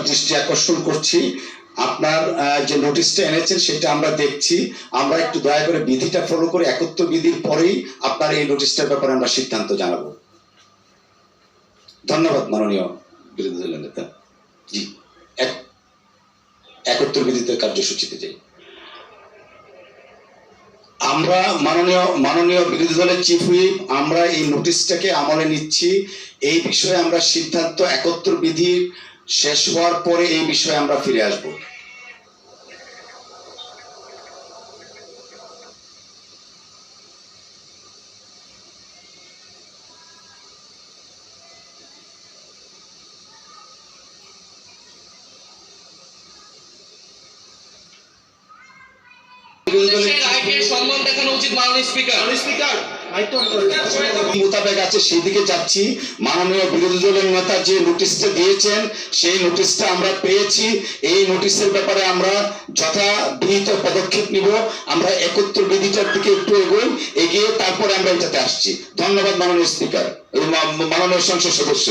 দৃষ্টি আকর্ষণ করছি, আপনার যে নোটিশটা এনেছেন সেটা আমরা দেখছি। আমরা একটু দয়া করে বিধিটা ফলো করে 71 বিধির পরেই আপনার এই নোটিশটার ব্যাপারে আমরা সিদ্ধান্ত জানাবো। ধন্যবাদ মাননীয় বিরোধী দলের নেতা। জি, 71 বিধিতে কার্যসূচিতে যাই। আমরা মাননীয় বিরোধী দলের চিফ হুইপ, আমরা এই নোটিশটাকে আমলে নিচ্ছি। এই বিষয়ে আমরা সিদ্ধান্ত 71 বিধি শেষ হওয়ার পরে এই বিষয়ে আমরা ফিরে আসব। মোতাবেক আছে সেদিকে যাচ্ছি। মাননীয় বিরোধী দলের নেতা যে নোটিশটা দিয়েছেন সেই নোটিশটা আমরা পেয়েছি। এই নোটিশের ব্যাপারে আমরা যথাবিহিত পদক্ষেপ নিব। আমরা 71 বিধিটার দিকে একটু এগিয়ে তারপরে আমরা এটাতে আসছি। ধন্যবাদ মাননীয় স্পিকার এবং মাননীয় সংসদ সদস্য।